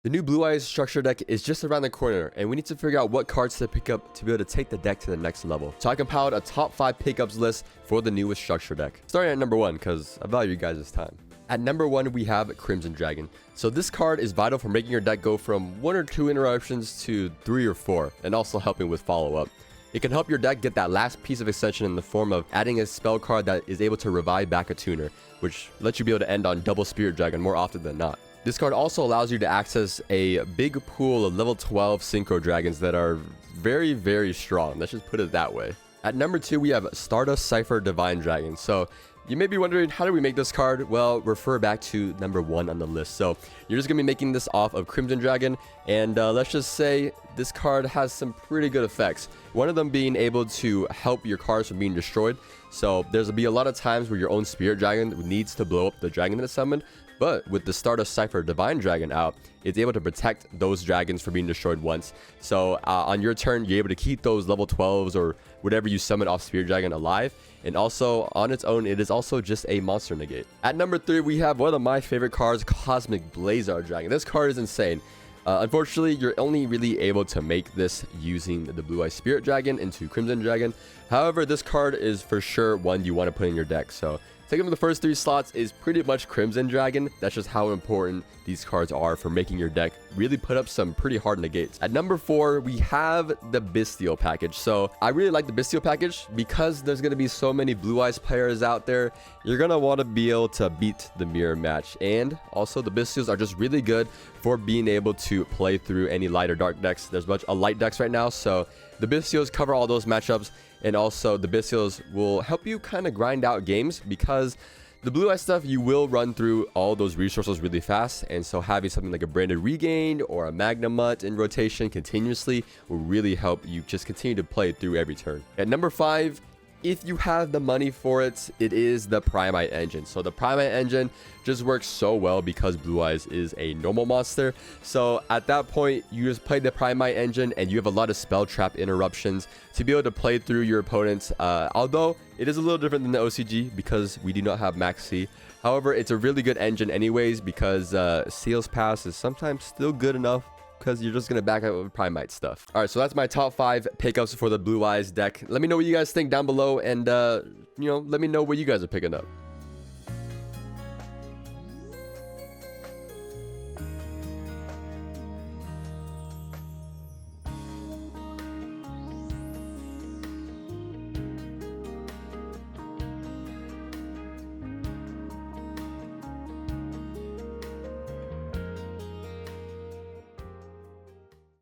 The new Blue Eyes structure deck is just around the corner, and we need to figure out what cards to pick up to be able to take the deck to the next level. So I compiled a top 5 pickups list for the newest structure deck. Starting at number 1, because I value you guys' time. At number 1, we have Crimson Dragon. So this card is vital for making your deck go from 1 or 2 interruptions to 3 or 4, and also helping with follow-up. It can help your deck get that last piece of extension in the form of adding a spell card that is able to revive back a tuner, which lets you be able to end on double Spirit Dragon more often than not. This card also allows you to access a big pool of level 12 Synchro Dragons that are very, very strong. Let's just put it that way. At number 2, we have Stardust Cipher Divine Dragon. So you may be wondering, how do we make this card? Well, refer back to number 1 on the list. So you're just going to be making this off of Crimson Dragon. And let's just say this card has some pretty good effects. One of them being able to help your cards from being destroyed. So there's going to be a lot of times where your own Spirit Dragon needs to blow up the dragon that is summoned. But with the Stardust Cipher Divine Dragon out, it's able to protect those dragons from being destroyed once. So on your turn, you're able to keep those level 12s or whatever you summon off Spirit Dragon alive. And also, on its own, it is also just a monster negate. At number 3, we have one of my favorite cards, Cosmic Blazar Dragon. This card is insane. Unfortunately, you're only really able to make this using the Blue Eye Spirit Dragon into Crimson Dragon. However, this card is for sure one you want to put in your deck. So taking the first 3 slots is pretty much Crimson Dragon. That's just how important these cards are for making your deck really put up some pretty hard negates. At number 4, we have the Bissteal Package. So I really like the Bissteal Package because there's going to be so many Blue Eyes players out there. You're going to want to be able to beat the mirror match. And also the Bissteals are just really good for being able to play through any light or dark decks. There's a bunch of light decks right now. So the Bissteals cover all those matchups. And also the Bissteals will help you kind of grind out games because the Blue Eye stuff, you will run through all those resources really fast. And so having something like a Branded Regained or a Magnamut in rotation continuously will really help you just continue to play through every turn. At number 5, if you have the money for it, it is the Primite Engine. So the Primite Engine just works so well because Blue Eyes is a normal monster. So at that point, you just play the Primite Engine and you have a lot of spell trap interruptions to be able to play through your opponents. Although it is a little different than the OCG because we do not have Max C. However, it's a really good engine anyways because Seal's Pass is sometimes still good enough because you're just going to back up with Primite stuff. All right, so that's my top 5 pickups for the Blue Eyes deck. Let me know what you guys think down below and, let me know what you guys are picking up.